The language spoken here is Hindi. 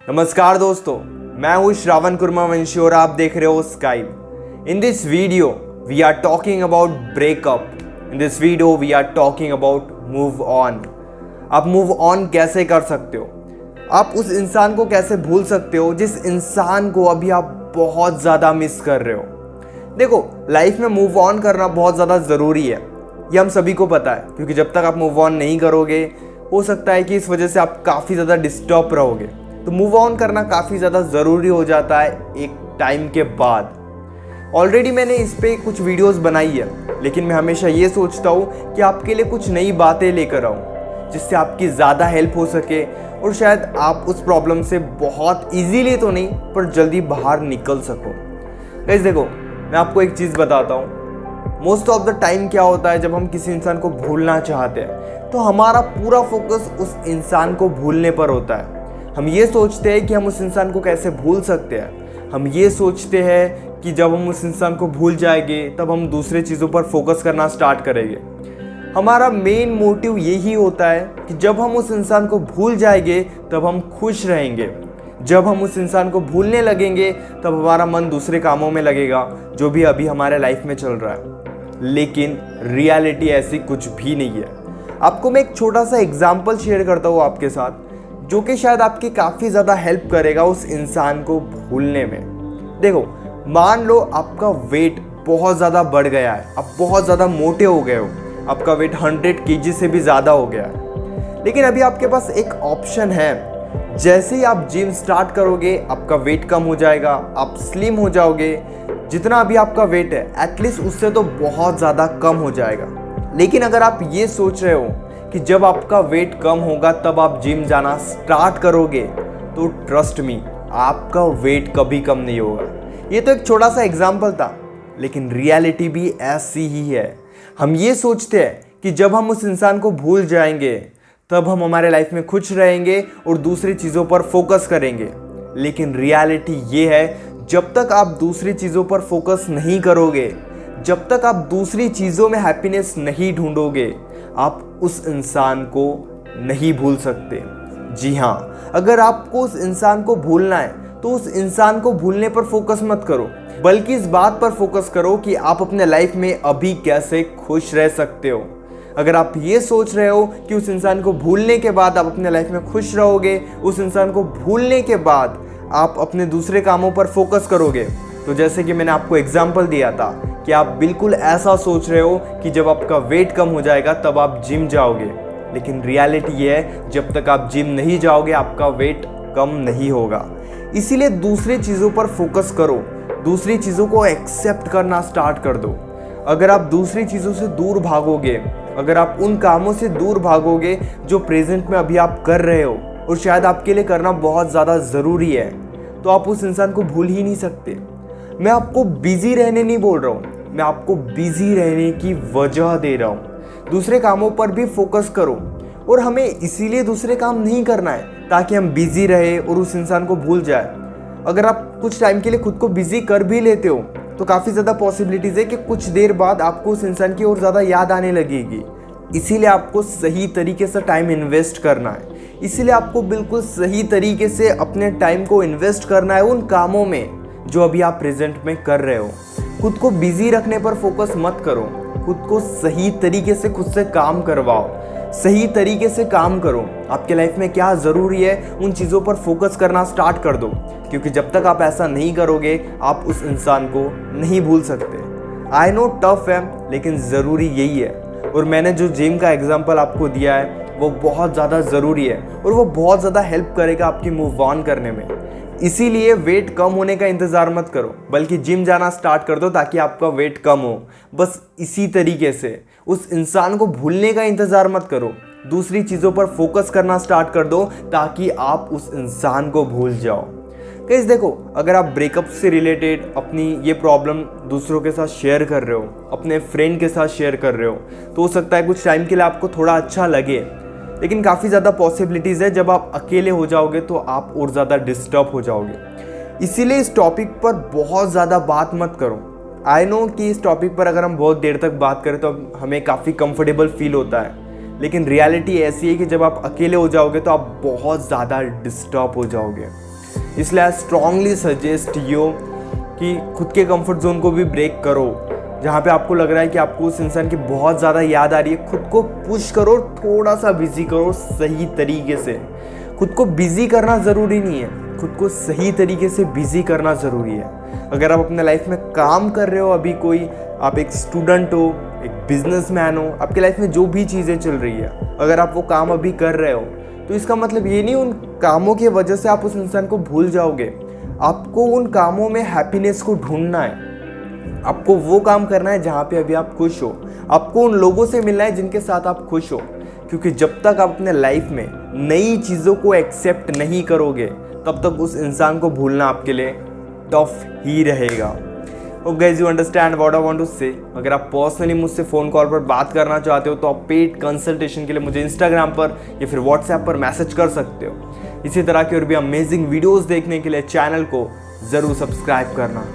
नमस्कार दोस्तों, मैं हूं श्रावण कुर्मावंशी और आप देख रहे हो Skype. In this video we are talking about breakup. In this video we are talking about move on. आप मूव ऑन कैसे कर सकते हो? आप उस इंसान को कैसे भूल सकते हो जिस इंसान को अभी आप बहुत ज़्यादा मिस कर रहे हो? देखो, लाइफ में मूव ऑन करना बहुत ज़्यादा ज़रूरी है, ये हम सभी को पता है, क्योंकि जब तक आप मूव ऑन नहीं करोगे हो सकता है कि इस वजह से आप काफ़ी ज़्यादा डिस्टर्ब रहोगे। तो मूव ऑन करना काफ़ी ज़्यादा ज़रूरी हो जाता है एक टाइम के बाद। ऑलरेडी मैंने इस पे कुछ वीडियोस बनाई है, लेकिन मैं हमेशा ये सोचता हूँ कि आपके लिए कुछ नई बातें लेकर आऊँ जिससे आपकी ज़्यादा हेल्प हो सके और शायद आप उस प्रॉब्लम से बहुत ईजीली तो नहीं पर जल्दी बाहर निकल सको। गाइस देखो, मैं आपको एक चीज़ बताता हूँ। मोस्ट ऑफ द टाइम क्या होता है, जब हम किसी इंसान को भूलना चाहते हैं तो हमारा पूरा फोकस उस इंसान को भूलने पर होता है। हम ये सोचते हैं कि हम उस इंसान को कैसे भूल सकते हैं। हम ये सोचते हैं कि जब हम उस इंसान को भूल जाएंगे तब हम दूसरे चीज़ों पर फोकस करना स्टार्ट करेंगे। हमारा मेन मोटिव यही होता है कि जब हम उस इंसान को भूल जाएंगे तब हम खुश रहेंगे। जब हम उस इंसान को भूलने लगेंगे तब हमारा मन दूसरे कामों में लगेगा जो भी अभी हमारे लाइफ में चल रहा है। लेकिन रियलिटी ऐसी कुछ भी नहीं है। आपको मैं एक छोटा सा एग्जाम्पल शेयर करता हूँ आपके साथ, जो कि शायद आपकी काफ़ी ज़्यादा हेल्प करेगा उस इंसान को भूलने में। देखो, मान लो आपका वेट बहुत ज़्यादा बढ़ गया है, आप बहुत ज़्यादा मोटे हो गए हो, आपका वेट 100 kg से भी ज़्यादा हो गया है। लेकिन अभी आपके पास एक ऑप्शन है। जैसे ही आप जिम स्टार्ट करोगे आपका वेट कम हो जाएगा, आप स्लिम हो जाओगे। जितना अभी आपका वेट है एटलीस्ट उससे तो बहुत ज़्यादा कम हो जाएगा। लेकिन अगर आप ये सोच रहे हो कि जब आपका वेट कम होगा तब आप जिम जाना स्टार्ट करोगे, तो ट्रस्ट मी, आपका वेट कभी कम नहीं होगा। ये तो एक छोटा सा एग्जाम्पल था, लेकिन रियलिटी भी ऐसी ही है। हम ये सोचते हैं कि जब हम उस इंसान को भूल जाएंगे तब हम हमारे लाइफ में खुश रहेंगे और दूसरी चीज़ों पर फोकस करेंगे। लेकिन रियलिटी ये है, जब तक आप दूसरी चीज़ों पर फोकस नहीं करोगे, जब तक आप दूसरी चीज़ों में हैप्पीनेस नहीं ढूंढोगे, आप उस इंसान को नहीं भूल सकते। जी हाँ, अगर आपको उस इंसान को भूलना है तो उस इंसान को भूलने पर फोकस मत करो, बल्कि इस बात पर फोकस करो कि आप अपने लाइफ में अभी कैसे खुश रह सकते हो। अगर आप ये सोच रहे हो कि उस इंसान को भूलने के बाद आप अपने लाइफ में खुश रहोगे, उस इंसान को भूलने के बाद आप अपने दूसरे कामों पर फोकस करोगे, तो जैसे कि मैंने आपको एग्जाम्पल दिया था कि आप बिल्कुल ऐसा सोच रहे हो कि जब आपका वेट कम हो जाएगा तब आप जिम जाओगे। लेकिन रियलिटी ये है, जब तक आप जिम नहीं जाओगे आपका वेट कम नहीं होगा। इसीलिए दूसरी चीज़ों पर फोकस करो, दूसरी चीज़ों को एक्सेप्ट करना स्टार्ट कर दो। अगर आप दूसरी चीज़ों से दूर भागोगे, अगर आप उन कामों से दूर भागोगे जो प्रेजेंट में अभी आप कर रहे हो और शायद आपके लिए करना बहुत ज़्यादा ज़रूरी है, तो आप उस इंसान को भूल ही नहीं सकते। मैं आपको बिजी रहने नहीं बोल रहा हूँ, मैं आपको बिजी रहने की वजह दे रहा हूँ। दूसरे कामों पर भी फोकस करो, और हमें इसीलिए दूसरे काम नहीं करना है ताकि हम बिजी रहे और उस इंसान को भूल जाए। अगर आप कुछ टाइम के लिए खुद को बिजी कर भी लेते हो तो काफ़ी ज़्यादा पॉसिबिलिटीज़ है कि कुछ देर बाद आपको उस इंसान की और ज़्यादा याद आने लगेगी। इसीलिए आपको सही तरीके से टाइम इन्वेस्ट करना है। इसीलिए आपको बिल्कुल सही तरीके से अपने टाइम को इन्वेस्ट करना है उन कामों में जो अभी आप प्रेजेंट में कर रहे हो। खुद को बिजी रखने पर फोकस मत करो, खुद को सही तरीके से खुद से काम करवाओ, सही तरीके से काम करो। आपके लाइफ में क्या ज़रूरी है उन चीज़ों पर फोकस करना स्टार्ट कर दो, क्योंकि जब तक आप ऐसा नहीं करोगे आप उस इंसान को नहीं भूल सकते। आई नो टफ है, लेकिन ज़रूरी यही है। और मैंने जो जिम का एग्जाम्पल आपको दिया है वो बहुत ज़्यादा ज़रूरी है और वो बहुत ज़्यादा हेल्प करेगा आपकी मूव ऑन करने में। इसीलिए वेट कम होने का इंतज़ार मत करो, बल्कि जिम जाना स्टार्ट कर दो ताकि आपका वेट कम हो। बस इसी तरीके से उस इंसान को भूलने का इंतज़ार मत करो, दूसरी चीज़ों पर फोकस करना स्टार्ट कर दो ताकि आप उस इंसान को भूल जाओ। गाइस देखो, अगर आप ब्रेकअप से रिलेटेड अपनी ये प्रॉब्लम दूसरों के साथ शेयर कर रहे हो, अपने फ्रेंड के साथ शेयर कर रहे हो, तो हो सकता है कुछ टाइम के लिए आपको थोड़ा अच्छा लगे, लेकिन काफ़ी ज़्यादा पॉसिबिलिटीज़ है जब आप अकेले हो जाओगे तो आप और ज़्यादा डिस्टर्ब हो जाओगे। इसीलिए इस टॉपिक पर बहुत ज़्यादा बात मत करो। आई नो कि इस टॉपिक पर अगर हम बहुत देर तक बात करें तो हमें काफ़ी कंफर्टेबल फील होता है, लेकिन रियलिटी ऐसी है कि जब आप अकेले हो जाओगे तो आप बहुत ज़्यादा डिस्टर्ब हो जाओगे। इसलिए आई स्ट्रांगली सजेस्ट यू कि खुद के कंफर्ट जोन को भी ब्रेक करो। जहाँ पे आपको लग रहा है कि आपको उस इंसान की बहुत ज़्यादा याद आ रही है, खुद को पुश करो, थोड़ा सा बिजी करो सही तरीके से। खुद को बिजी करना ज़रूरी नहीं है, खुद को सही तरीके से बिजी करना ज़रूरी है। अगर आप अपने लाइफ में काम कर रहे हो, अभी कोई आप एक स्टूडेंट हो, एक बिजनेसमैन हो, आपके लाइफ में जो भी चीज़ें चल रही है, अगर आप वो काम अभी कर रहे हो तो इसका मतलब ये नहीं उन कामों की वजह से आप उस इंसान को भूल जाओगे। आपको उन कामों में हैप्पीनेस को ढूंढना है। आपको वो काम करना है जहाँ पे अभी आप खुश हो। आपको उन लोगों से मिलना है जिनके साथ आप खुश हो, क्योंकि जब तक आप अपने लाइफ में नई चीज़ों को एक्सेप्ट नहीं करोगे तब तक उस इंसान को भूलना आपके लिए टफ ही रहेगा। Okay guys, you understand what I want to say. अगर आप पर्सनली मुझसे फ़ोन कॉल पर बात करना चाहते हो तो आप पेड कंसल्टेशन के लिए मुझे इंस्टाग्राम पर या फिर व्हाट्सएप पर मैसेज कर सकते हो। इसी तरह की और भी अमेजिंग वीडियोस देखने के लिए चैनल को ज़रूर सब्सक्राइब करना।